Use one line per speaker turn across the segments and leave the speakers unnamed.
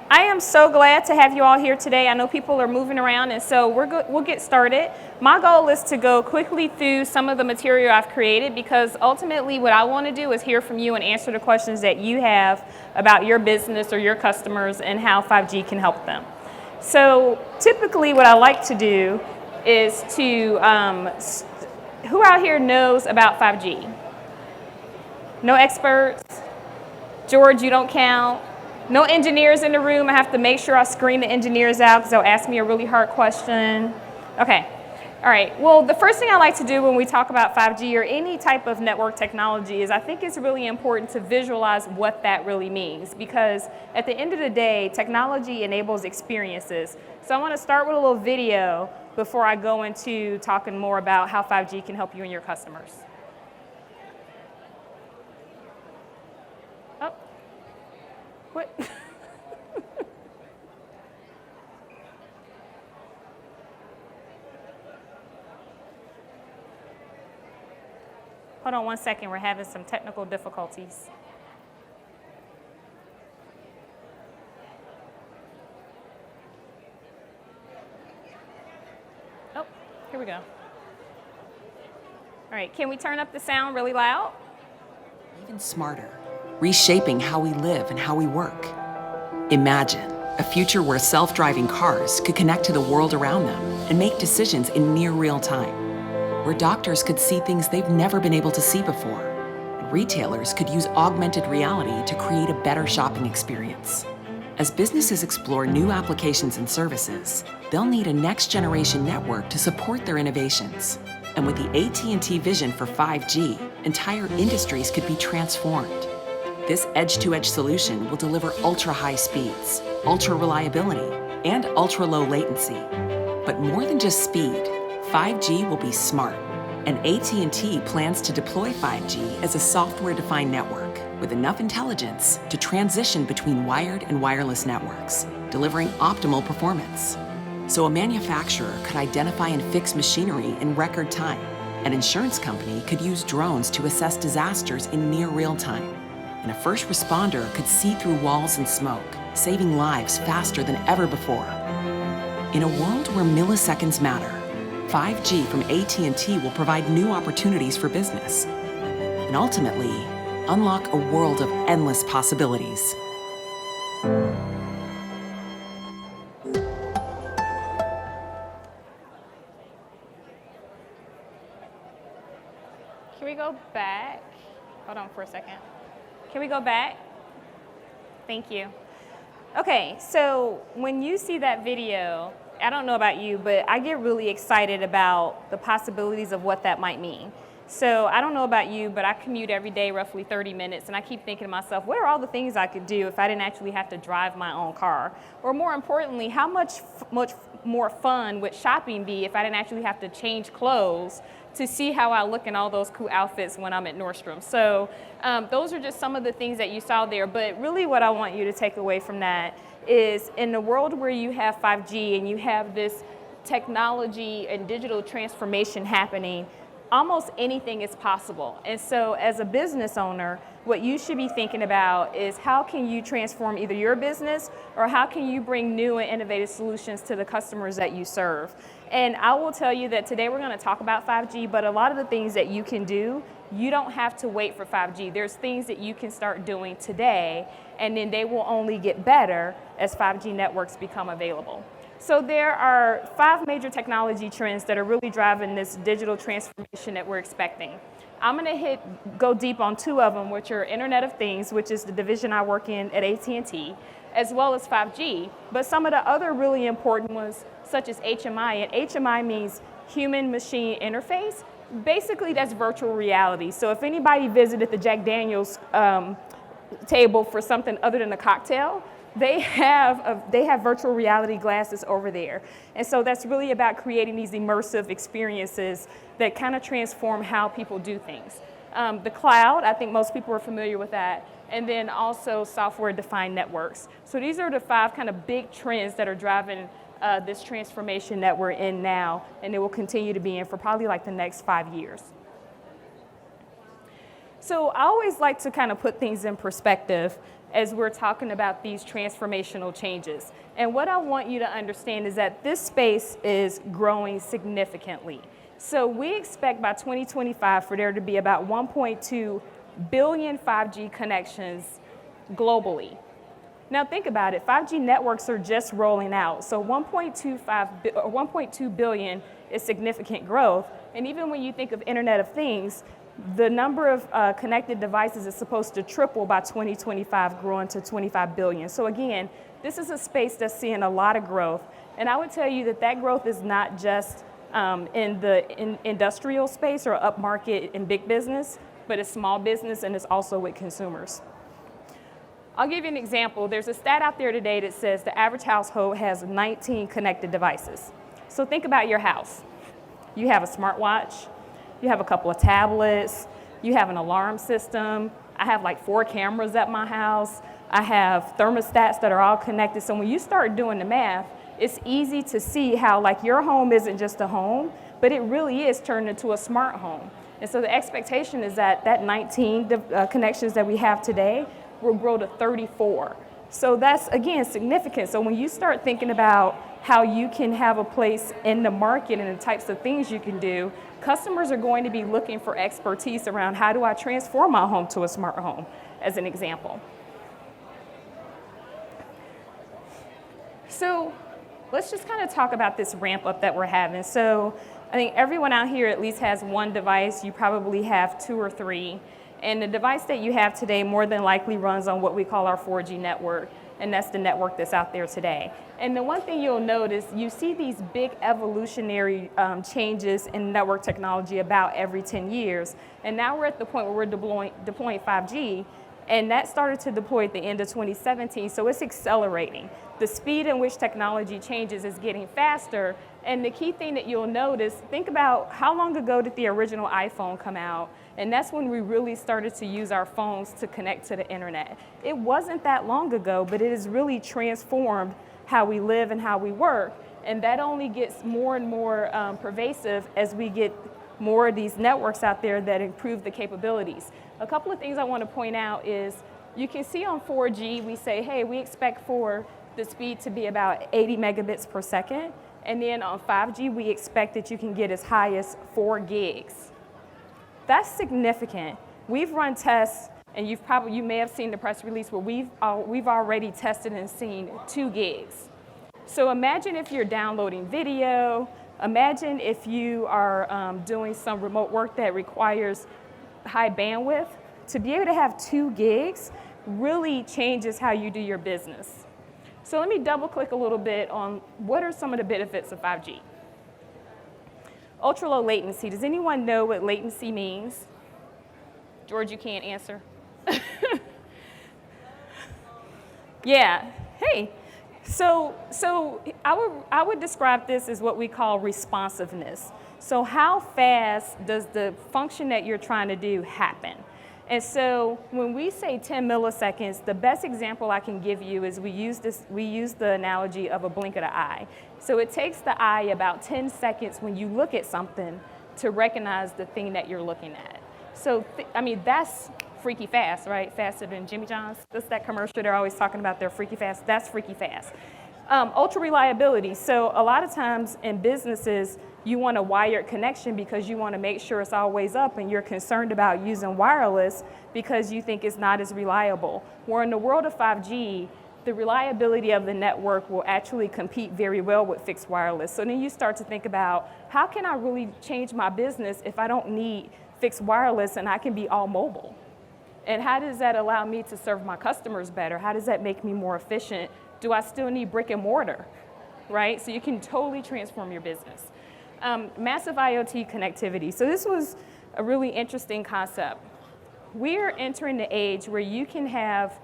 I am so glad to have you all here today. I know people are moving around, and so we'll get started. My goal is to go quickly through some of the material I've created, because ultimately what I want to do is hear from you and answer the questions that you have about your business or your customers and how 5G can help them. So typically what I like to do is to, who out here knows about 5G? No experts? George, you don't count. No engineers in the room. I have to make sure I screen the engineers out because they'll ask me a really hard question. Okay. All right. Well, the first thing I like to do when we talk about 5G or any type of network technology is I think it's really important to visualize what that really means, because at the end of the day, technology enables experiences. So I want to start with a little video before I go into talking more about how 5G can help you and your customers. Oh. What? Hold on one second, we're having some technical difficulties. Oh, here we go. All right, can we turn up the sound really loud?
Even smarter, reshaping how we live and how we work. Imagine a future where self-driving cars could connect to the world around them and make decisions in near real time, where doctors could see things they've never been able to see before, and retailers could use augmented reality to create a better shopping experience. As businesses explore new applications and services, they'll need a next-generation network to support their innovations. And with the AT&T Vision for 5G, entire industries could be transformed. This edge-to-edge solution will deliver ultra-high speeds, ultra-reliability, and ultra-low latency. But more than just speed, 5G will be smart, and AT&T plans to deploy 5G as a software-defined network with enough intelligence to transition between wired and wireless networks, delivering optimal performance. So a manufacturer could identify and fix machinery in record time. An insurance company could use drones to assess disasters in near real time. And a first responder could see through walls and smoke, saving lives faster than ever before. In a world where milliseconds matter, 5G from AT&T will provide new opportunities for business and ultimately unlock a world of endless possibilities.
Can we go back? Hold on for a second. Can we go back? Thank you. Okay, so when you see that video, I don't know about you, but I get really excited about the possibilities of what that might mean. So I don't know about you, but I commute every day roughly 30 minutes, and I keep thinking to myself, what are all the things I could do if I didn't actually have to drive my own car? Or more importantly, how much more fun would shopping be if I didn't actually have to change clothes to see how I look in all those cool outfits when I'm at Nordstrom? So those are just some of the things that you saw there, but really what I want you to take away from that is in the world where you have 5G and you have this technology and digital transformation happening, almost anything is possible. And so as a business owner, what you should be thinking about is how can you transform either your business or how can you bring new and innovative solutions to the customers that you serve. And I will tell you that today we're going to talk about 5G, but a lot of the things that you can do, you don't have to wait for 5G. There's things that you can start doing today, and then they will only get better as 5G networks become available. So there are 5 major technology trends that are really driving this digital transformation that we're expecting. I'm going to go deep on 2 of them, which are Internet of Things, which is the division I work in at AT&T, as well as 5G. But some of the other really important ones, such as HMI, and HMI means human-machine interface. Basically, that's virtual reality. So if anybody visited the Jack Daniel's table for something other than a cocktail, they have virtual reality glasses over there. And so that's really about creating these immersive experiences that kind of transform how people do things. The cloud, I think most people are familiar with that. And then also software-defined networks. So these are the 5 kind of big trends that are driving this transformation that we're in now, and it will continue to be in for probably like the next 5 years. So I always like to kind of put things in perspective as we're talking about these transformational changes. And what I want you to understand is that this space is growing significantly. So we expect by 2025 for there to be about 1.2 billion 5G connections globally. Now think about it, 5G networks are just rolling out, so 1.2 billion is significant growth. And even when you think of Internet of Things, the number of connected devices is supposed to triple by 2025, growing to 25 billion. So again, this is a space that's seeing a lot of growth. And I would tell you that that growth is not just in the industrial space or upmarket in big business, but it's small business and it's also with consumers. I'll give you an example. There's a stat out there today that says the average household has 19 connected devices. So think about your house. You have a smartwatch, you have a couple of tablets, you have an alarm system. I have like 4 cameras at my house. I have thermostats that are all connected. So when you start doing the math, it's easy to see how like your home isn't just a home, but it really is turned into a smart home. And so the expectation is that that 19 connections that we have today will grow to 34. So that's, again, significant. So when you start thinking about how you can have a place in the market and the types of things you can do, customers are going to be looking for expertise around how do I transform my home to a smart home, as an example. So let's just kind of talk about this ramp up that we're having. So I think everyone out here at least has one device. You probably have 2 or 3. And the device that you have today more than likely runs on what we call our 4G network, and that's the network that's out there today. And the one thing you'll notice, you see these big evolutionary changes in network technology about every 10 years. And now we're at the point where we're deploying 5G, and that started to deploy at the end of 2017, so it's accelerating. The speed in which technology changes is getting faster, and the key thing that you'll notice, think about how long ago did the original iPhone come out? And that's when we really started to use our phones to connect to the internet. It wasn't that long ago, but it has really transformed how we live and how we work. And that only gets more and more pervasive as we get more of these networks out there that improve the capabilities. A couple of things I want to point out is you can see on 4G, we say, hey, we expect for the speed to be about 80 megabits per second. And then on 5G, we expect that you can get as high as 4 gigs. That's significant. We've run tests, and you may have seen the press release where we've already tested and seen 2 gigs. So imagine if you're downloading video, imagine if you are doing some remote work that requires high bandwidth. To be able to have 2 gigs really changes how you do your business. So let me double click a little bit on what are some of the benefits of 5G. Ultra low latency. Does anyone know what latency means? George, you can't answer. Yeah, hey. So I would describe this as what we call responsiveness. So how fast does the function that you're trying to do happen? And so when we say 10 milliseconds, the best example I can give you is we use the analogy of a blink of the eye. So it takes the eye about 10 seconds when you look at something to recognize the thing that you're looking at. So, I mean, that's freaky fast, right? Faster than Jimmy John's. That's that commercial they're always talking about, they're freaky fast. That's freaky fast. Ultra reliability. So a lot of times in businesses, you want a wired connection because you want to make sure it's always up, and you're concerned about using wireless because you think it's not as reliable. Where in the world of 5G, the reliability of the network will actually compete very well with fixed wireless. So then you start to think about, how can I really change my business if I don't need fixed wireless and I can be all mobile? And how does that allow me to serve my customers better? How does that make me more efficient? Do I still need brick and mortar, right? So you can totally transform your business. Massive IoT connectivity. So this was a really interesting concept. We're entering the age where you can have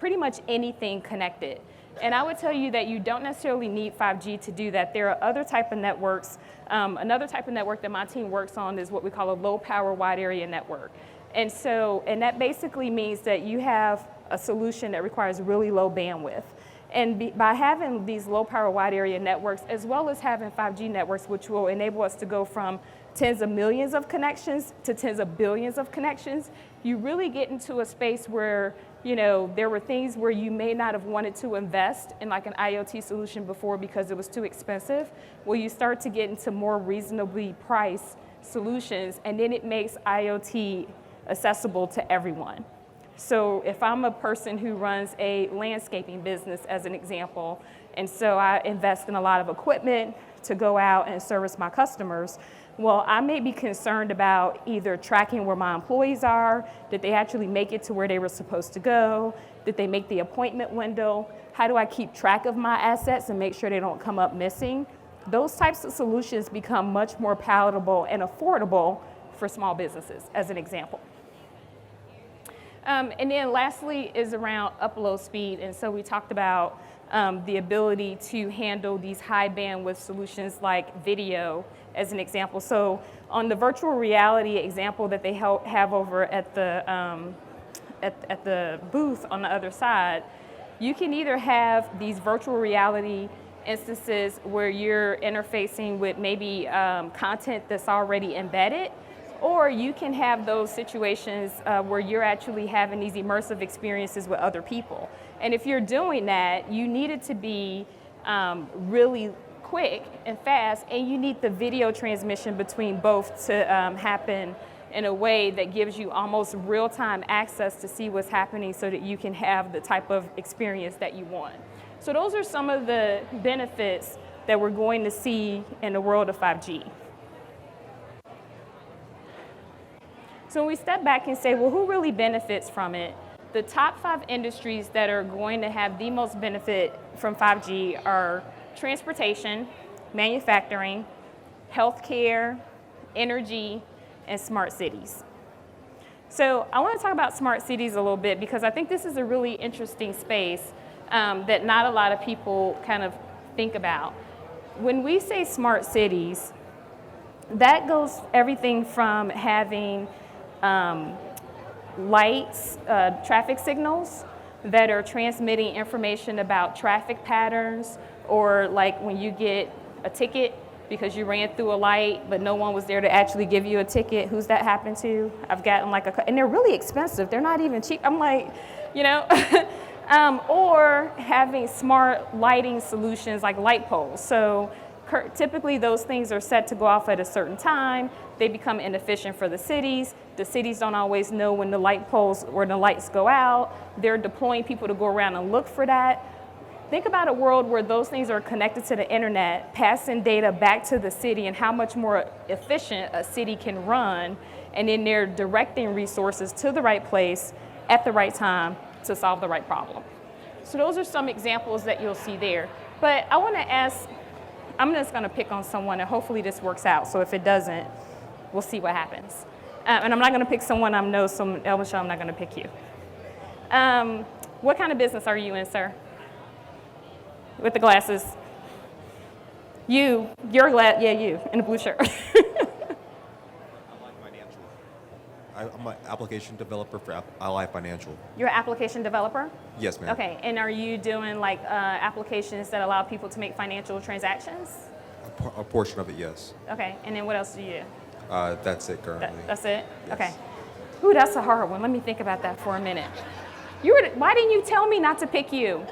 pretty much anything connected. And I would tell you that you don't necessarily need 5G to do that. There are other type of networks. Another type of network that my team works on is what we call a low power wide area network. And that basically means that you have a solution that requires really low bandwidth. And by having these low power wide area networks, as well as having 5G networks, which will enable us to go from tens of millions of connections to tens of billions of connections, you really get into a space where, you know, there were things where you may not have wanted to invest in like an IoT solution before because it was too expensive. Well, you start to get into more reasonably priced solutions, and then it makes IoT accessible to everyone. So if I'm a person who runs a landscaping business, as an example, and so I invest in a lot of equipment to go out and service my customers, well, I may be concerned about either tracking where my employees are, did they actually make it to where they were supposed to go, did they make the appointment window, how do I keep track of my assets and make sure they don't come up missing? Those types of solutions become much more palatable and affordable for small businesses, as an example. And then lastly is around upload speed. And so we talked about the ability to handle these high bandwidth solutions like video, as an example. So on the virtual reality example that they have over at the booth on the other side, you can either have these virtual reality instances where you're interfacing with maybe content that's already embedded, or you can have those situations where you're actually having these immersive experiences with other people. And if you're doing that, you need it to be really quick and fast, and you need the video transmission between both to happen in a way that gives you almost real-time access to see what's happening so that you can have the type of experience that you want. So those are some of the benefits that we're going to see in the world of 5G. So when we step back and say, well, who really benefits from it? The top 5 industries that are going to have the most benefit from 5G are transportation, manufacturing, healthcare, energy, and smart cities. So I want to talk about smart cities a little bit because I think this is a really interesting space that not a lot of people kind of think about. When we say smart cities, that goes everything from having lights, traffic signals that are transmitting information about traffic patterns, or like when you get a ticket because you ran through a light but no one was there to actually give you a ticket. Who's that happened to? I've gotten like and they're really expensive. They're not even cheap. I'm like, you know, or having smart lighting solutions like light poles. So typically those things are set to go off at a certain time. They become inefficient for the cities. The cities don't always know when the light poles or the lights go out. They're deploying people to go around and look for that. Think about a world where those things are connected to the internet, passing data back to the city, and how much more efficient a city can run, and then they're directing resources to the right place at the right time to solve the right problem. So those are some examples that you'll see there. But I want to ask, I'm just going to pick on someone, and hopefully this works out. So if it doesn't, we'll see what happens. And I'm not going to pick someone I know, so El Michelle, I'm not going to pick you. What kind of business are you in, sir? With the glasses. Your glass, yeah, you, in the blue shirt.
I'm like financial. I'm an application developer for Ally Financial.
You're an application developer?
Yes, ma'am.
Okay, and are you doing like applications that allow people to make financial transactions?
A portion of it, yes.
Okay, and then what else do you do?
That's it currently.
That's it?
Yes.
Okay. Ooh, that's a hard one. Let me think about that for a minute. Why didn't you tell me not to pick you?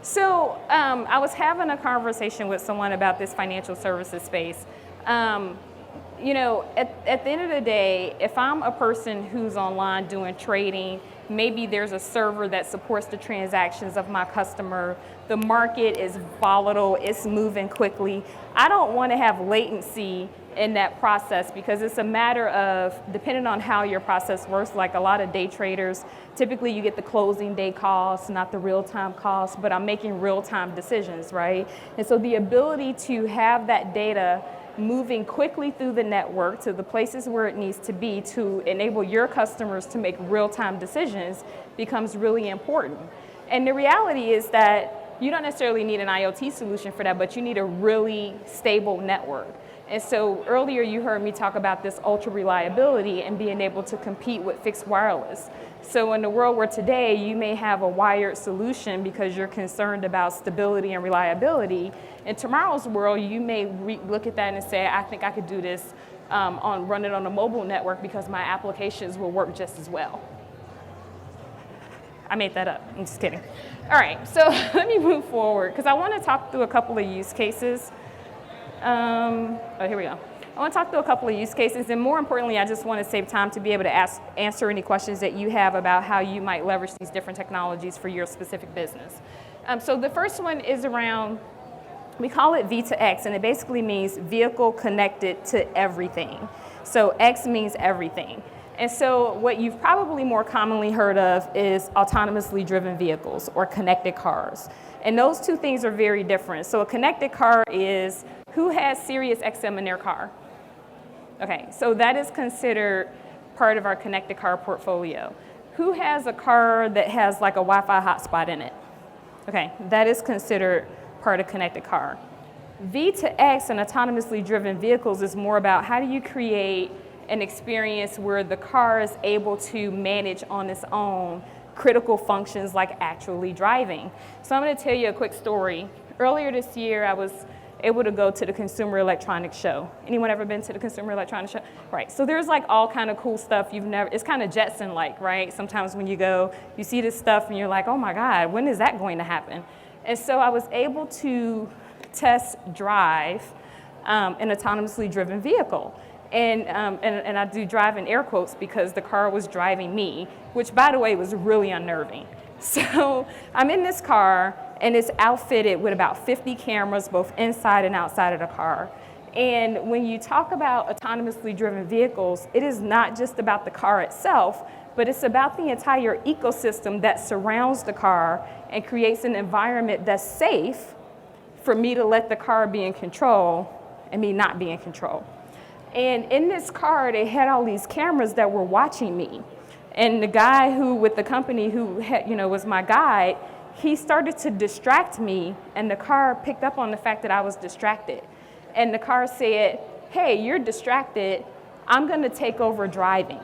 So I was having a conversation with someone about this financial services space. You know, at the end of the day, if I'm a person who's online doing trading, maybe there's a server that supports the transactions of my customer. The market is volatile, it's moving quickly. I don't want to have latency in that process because it's a matter of, depending on how your process works, like a lot of day traders, typically you get the closing day costs, not the real-time costs, but I'm making real-time decisions, right? And so the ability to have that data moving quickly through the network to the places where it needs to be to enable your customers to make real-time decisions becomes really important. And the reality is that you don't necessarily need an IoT solution for that, but you need a really stable network. And so earlier you heard me talk about this ultra reliability and being able to compete with fixed wireless. So in the world where today you may have a wired solution because you're concerned about stability and reliability, in tomorrow's world you may look at that and say, I think I could do this run it on a mobile network because my applications will work just as well. I made that up, I'm just kidding. All right, so let me move forward because I want to talk through a couple of use cases. Here we go. I want to talk through a couple of use cases, and more importantly, I just want to save time to be able to answer any questions that you have about how you might leverage these different technologies for your specific business. So the first one is around, we call it V2X, and it basically means vehicle connected to everything. So X means everything. And so what you've probably more commonly heard of is autonomously driven vehicles or connected cars. And those two things are very different. So a connected car is who has Sirius XM in their car? Okay, so that is considered part of our connected car portfolio. Who has a car that has like a Wi-Fi hotspot in it? Okay, that is considered part of connected car. V2X and autonomously driven vehicles is more about how do you create an experience where the car is able to manage on its own critical functions like actually driving. So I'm going to tell you a quick story. Earlier this year, I was able to go to the Consumer Electronics Show. Anyone ever been to the Consumer Electronics Show? Right, so there's like all kind of cool stuff it's kind of Jetson-like, right? Sometimes when you go, you see this stuff and you're like, oh my God, when is that going to happen? And so I was able to test drive an autonomously driven vehicle. And I do drive in air quotes because the car was driving me, which by the way was really unnerving. So I'm in this car and it's outfitted with about 50 cameras both inside and outside of the car. And when you talk about autonomously driven vehicles, it is not just about the car itself, but it's about the entire ecosystem that surrounds the car and creates an environment that's safe for me to let the car be in control and me not be in control. And in this car, they had all these cameras that were watching me. And the guy with the company who was my guide, he started to distract me, and the car picked up on the fact that I was distracted. And the car said, hey, you're distracted, I'm gonna take over driving,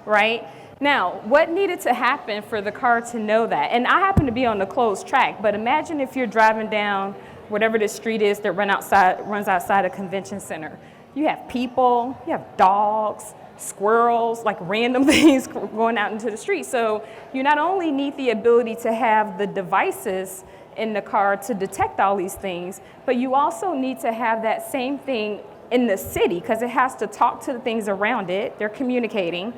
right? Now, what needed to happen for the car to know that? And I happen to be on the closed track, but imagine if you're driving down whatever the street is that runs outside a convention center. You have people, you have dogs, squirrels, like random things going out into the street. So you not only need the ability to have the devices in the car to detect all these things, but you also need to have that same thing in the city because it has to talk to the things around it. They're communicating.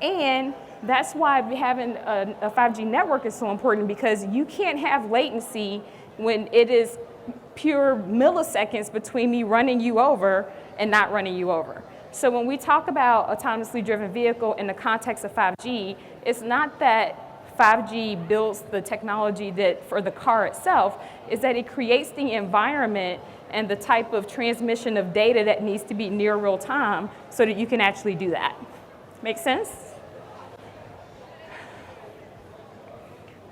And that's why having a 5G network is so important because you can't have latency when it is pure milliseconds between me running you over and not running you over. So when we talk about autonomously driven vehicle in the context of 5G, it's not that 5G builds the technology that for the car itself, is that it creates the environment and the type of transmission of data that needs to be near real time so that you can actually do that. Make sense?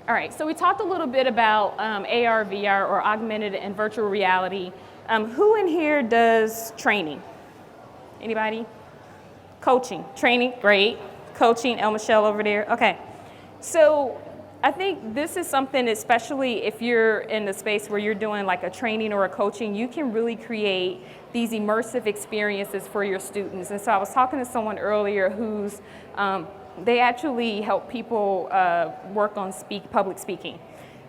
All right, so we talked a little bit about AR, VR, or augmented and virtual reality. Who in here does training? Anybody? Coaching, training, great. Coaching, El Michelle over there, okay. So I think this is something, especially if you're in the space where you're doing like a training or a coaching, you can really create these immersive experiences for your students. And so I was talking to someone earlier who's, they actually help people work on public speaking.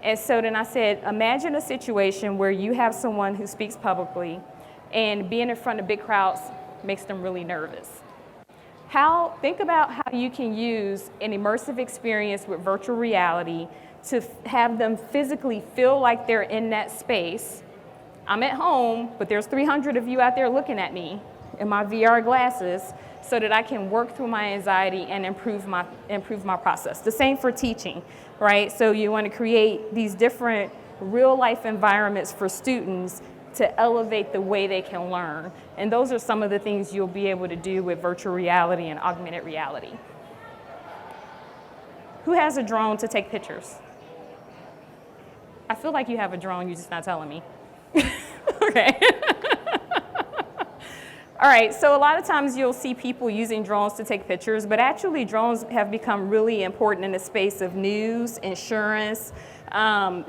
And so then I said, imagine a situation where you have someone who speaks publicly and being in front of big crowds makes them really nervous. Think about how you can use an immersive experience with virtual reality to have them physically feel like they're in that space. I'm at home, but there's 300 of you out there looking at me in my VR glasses so that I can work through my anxiety and improve my process. The same for teaching, right? So you want to create these different real life environments for students to elevate the way they can learn. And those are some of the things you'll be able to do with virtual reality and augmented reality. Who has a drone to take pictures? I feel like you have a drone, you're just not telling me. Okay. All right, so a lot of times you'll see people using drones to take pictures, but actually drones have become really important in the space of news, insurance,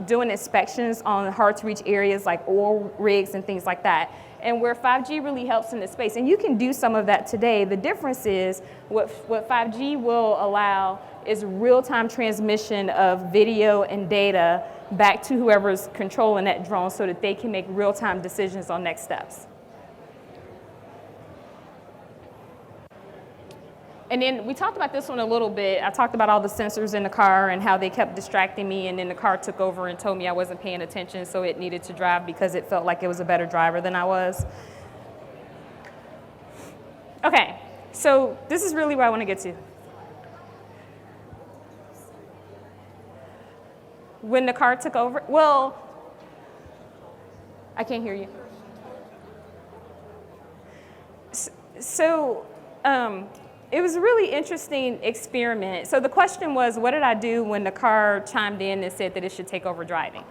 doing inspections on hard to reach areas like oil rigs and things like that. And where 5G really helps in this space, and you can do some of that today, the difference is what 5G will allow is real-time transmission of video and data back to whoever's controlling that drone so that they can make real-time decisions on next steps. And then we talked about this one a little bit. I talked about all the sensors in the car and how they kept distracting me, and then the car took over and told me I wasn't paying attention, so it needed to drive because it felt like it was a better driver than I was. Okay, so this is really what I want to get to. When the car took over, well, I can't hear you. So, it was a really interesting experiment. So the question was, what did I do when the car chimed in and said that it should take over driving?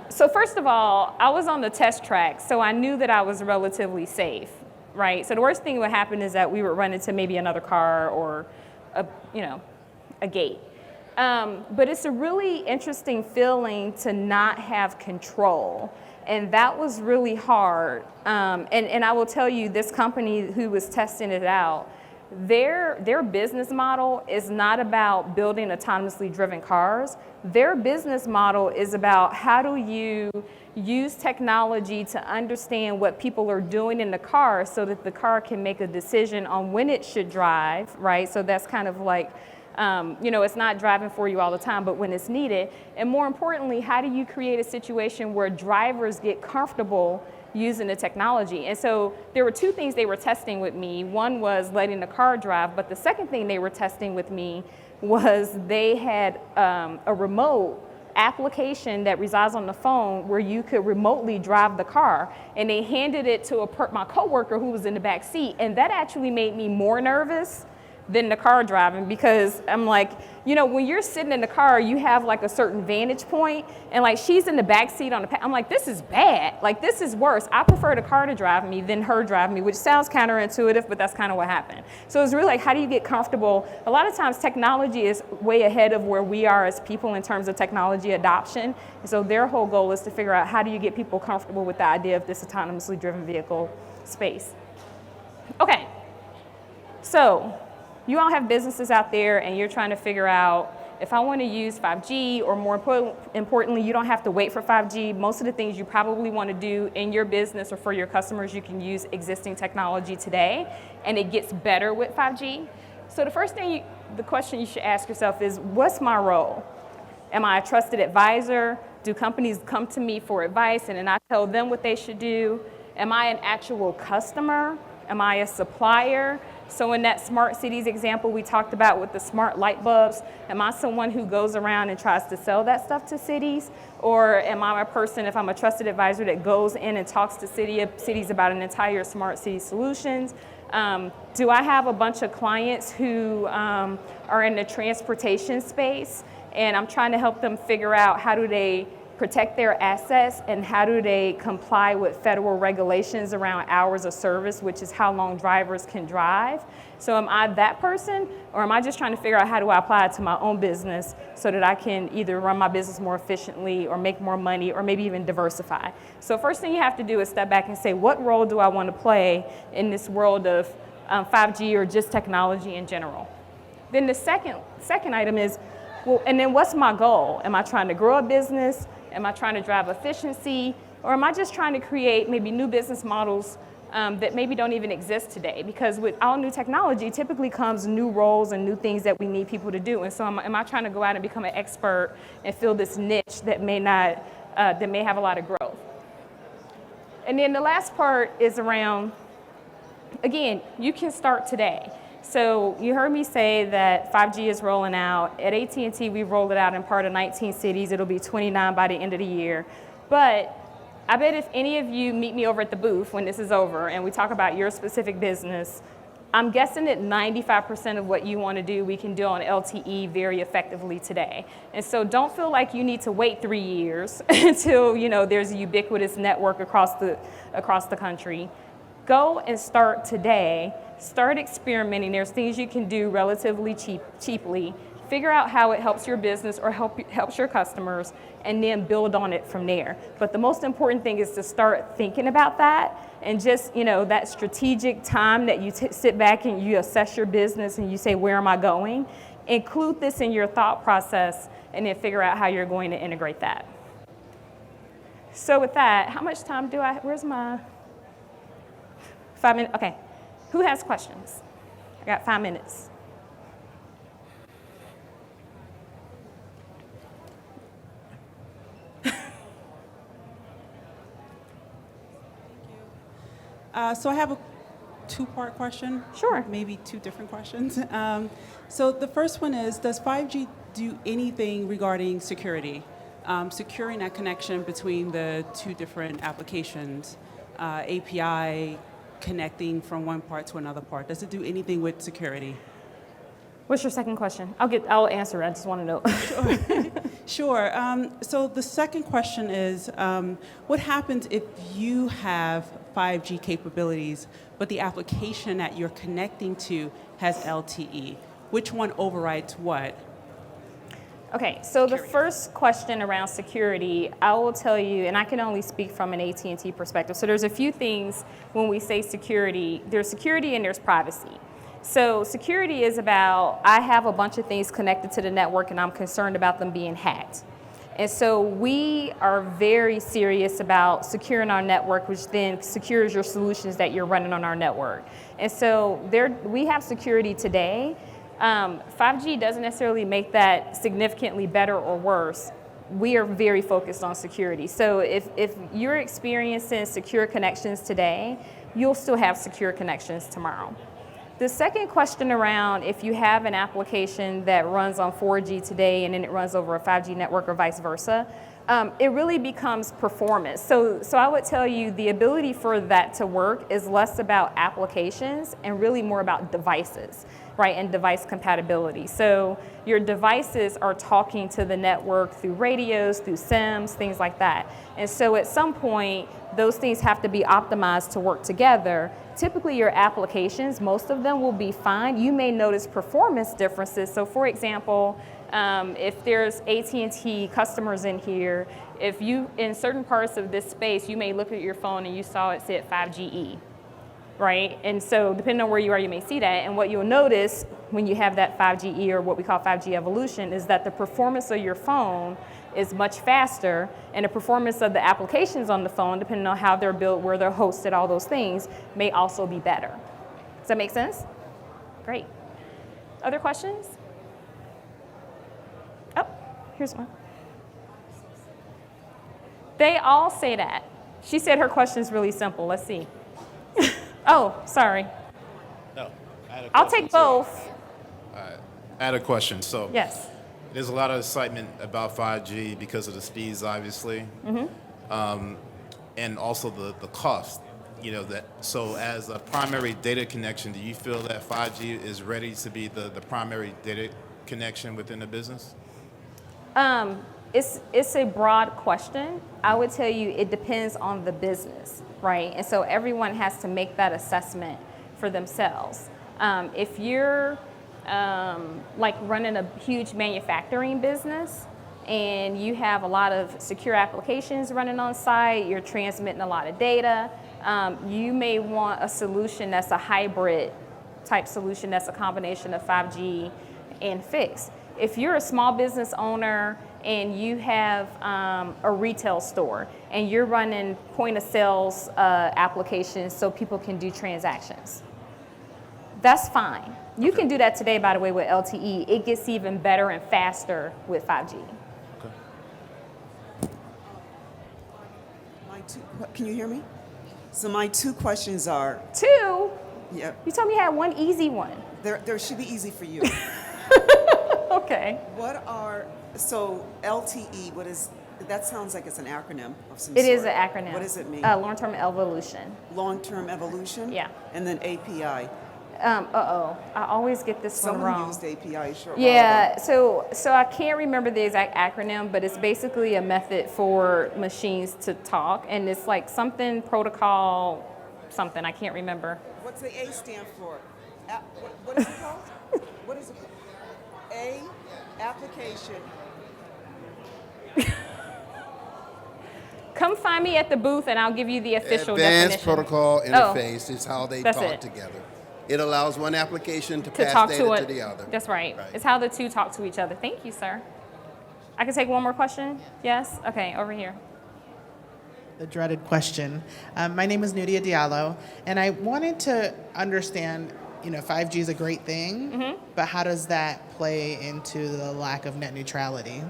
So first of all, I was on the test track, so I knew that I was relatively safe, right? So the worst thing that would happen is that we would run into maybe another car or a gate. But it's a really interesting feeling to not have control. And that was really hard. And I will tell you, this company who was testing it out, their business model is not about building autonomously driven cars. Their business model is about how do you use technology to understand what people are doing in the car so that the car can make a decision on when it should drive, right? So that's kind of like, it's not driving for you all the time, but when it's needed. And more importantly, how do you create a situation where drivers get comfortable using the technology? And so there were two things they were testing with me. One was letting the car drive, but the second thing they were testing with me was they had a remote application that resides on the phone where you could remotely drive the car. And they handed it to my coworker who was in the back seat, and that actually made me more nervous than the car driving, because I'm like, when you're sitting in the car, you have like a certain vantage point, and like she's in the back seat I'm like, this is bad. Like, this is worse. I prefer the car to drive me than her drive me, which sounds counterintuitive, but that's kind of what happened. So it's really like, how do you get comfortable? A lot of times technology is way ahead of where we are as people in terms of technology adoption. And so their whole goal is to figure out how do you get people comfortable with the idea of this autonomously driven vehicle space. Okay, so you all have businesses out there and you're trying to figure out, if I want to use 5G, or more importantly, you don't have to wait for 5G. Most of the things you probably want to do in your business or for your customers, you can use existing technology today, and it gets better with 5G. So the first thing, the question you should ask yourself is, what's my role? Am I a trusted advisor? Do companies come to me for advice and then I tell them what they should do? Am I an actual customer? Am I a supplier? So in that smart cities example we talked about with the smart light bulbs, am I someone who goes around and tries to sell that stuff to cities? Or am I a person, if I'm a trusted advisor, that goes in and talks to cities about an entire smart city solutions? Do I have a bunch of clients who are in the transportation space, and I'm trying to help them figure out how do they protect their assets and how do they comply with federal regulations around hours of service, which is how long drivers can drive? So am I that person, or am I just trying to figure out how do I apply it to my own business so that I can either run my business more efficiently or make more money or maybe even diversify? So first thing you have to do is step back and say, what role do I want to play in this world of 5G or just technology in general? Then the second item is, well, and then what's my goal? Am I trying to grow a business? Am I trying to drive efficiency? Or am I just trying to create maybe new business models that maybe don't even exist today? Because with all new technology, typically comes new roles and new things that we need people to do. And so am I trying to go out and become an expert and fill this niche that may have a lot of growth? And then the last part is around, again, you can start today. So you heard me say that 5G is rolling out. At AT&T, we've rolled it out in part of 19 cities. It'll be 29 by the end of the year. But I bet if any of you meet me over at the booth when this is over and we talk about your specific business, I'm guessing that 95% of what you want to do, we can do on LTE very effectively today. And so don't feel like you need to wait 3 years until there's a ubiquitous network across the country. Go and start today. Start experimenting. There's things you can do relatively cheaply. Figure out how it helps your business or helps your customers, and then build on it from there. But the most important thing is to start thinking about that, and just, that strategic time that you sit back and you assess your business and you say, where am I going? Include this in your thought process, and then figure out how you're going to integrate that. So with that, how much time do I, where's my 5 minutes? Okay, who has questions? I got 5 minutes.
So I have a two-part question.
Sure.
Maybe two different questions. So the first one is, does 5G do anything regarding security? Securing that connection between the two different applications, API connecting from one part to another part. Does it do anything with security?
What's your second question? I'll answer it. I just want to know.
Sure. So the second question is, what happens if you have 5G capabilities, but the application that you're connecting to has LTE? Which one overrides what?
Okay, so the first question around security, I will tell you, and I can only speak from an AT&T perspective. So there's a few things when we say security. There's security and there's privacy. So security is about, I have a bunch of things connected to the network and I'm concerned about them being hacked. And so we are very serious about securing our network, which then secures your solutions that you're running on our network. And so we have security today. 5G doesn't necessarily make that significantly better or worse. We are very focused on security. So if you're experiencing secure connections today, you'll still have secure connections tomorrow. The second question around if you have an application that runs on 4G today and then it runs over a 5G network or vice versa, it really becomes performance. So I would tell you the ability for that to work is less about applications and really more about devices, right, and device compatibility. So your devices are talking to the network through radios, through SIMs, things like that. And so at some point, those things have to be optimized to work together. Typically your applications, most of them will be fine. You may notice performance differences. So for example, if there's AT&T customers in here, if you, in certain parts of this space, you may look at your phone and you saw it said 5GE, right? And so depending on where you are, you may see that. And what you'll notice when you have that 5GE or what we call 5G evolution is that the performance of your phone is much faster, and the performance of the applications on the phone, depending on how they're built, where they're hosted, all those things, may also be better. Does that make sense? Great. Other questions? Oh, here's one. They all say that. She said her question is really simple. Let's see. Oh, sorry.
No,
I'll take both.
I had a question. So
Yes.
there's a lot of excitement about 5G because of the speeds, obviously, and also the cost. So as a primary data connection, do you feel that 5G is ready to be the primary data connection within the business?
It's a broad question. I would tell you it depends on the business, right? And so everyone has to make that assessment for themselves. If you're like running a huge manufacturing business and you have a lot of secure applications running on site, you're transmitting a lot of data, you may want a solution that's a hybrid type solution that's a combination of 5G and fixed. If you're a small business owner and you have a retail store and you're running point of sales applications so people can do transactions, that's fine. You can do that today, by the way, with LTE. It gets even better and faster with 5G.
Okay.
Can you hear me? So my two questions are.
Two?
Yeah.
You told me you had one easy one.
There should be easy for you.
Okay.
So LTE, that sounds like it's an acronym of some
It
sort.
is an acronym.
What does it mean?
Long-term evolution.
Long-term evolution?
Yeah.
And then API.
I always get this one
Someone
wrong.
used API, sure.
Yeah, so I can't remember the exact acronym, but it's basically a method for machines to talk, and it's like something protocol something. I can't remember.
What's the A stand for? What is it called? What is it? A, application.
Come find me at the booth and I'll give you the official
Advanced
definition.
protocol interface is how they
That's
talk
it.
together. It allows one application to
To
pass
talk
data
to
to
it.
the other.
That's right.
Right.
It's how the two talk to each other. Thank you, sir. I can take one more question? Yes? Okay, over here.
The dreaded question. My name is Nudia Diallo, and I wanted to understand, 5G is a great thing, but how does that play into the lack of net neutrality?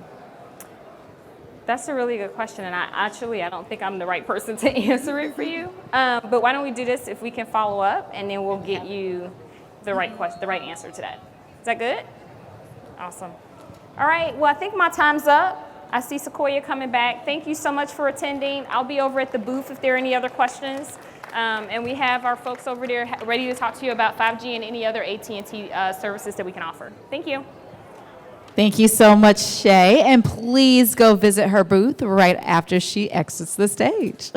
That's a really good question, and I don't think I'm the right person to answer it for you. But why don't we do this if we can follow up, and then we'll get you the right answer to that. Is that good? Awesome. All right, well, I think my time's up. I see Sequoia coming back. Thank you so much for attending. I'll be over at the booth if there are any other questions. And we have our folks over there ready to talk to you about 5G and any other AT&T services that we can offer. Thank you.
Thank you so much, Shay. And please go visit her booth right after she exits the stage.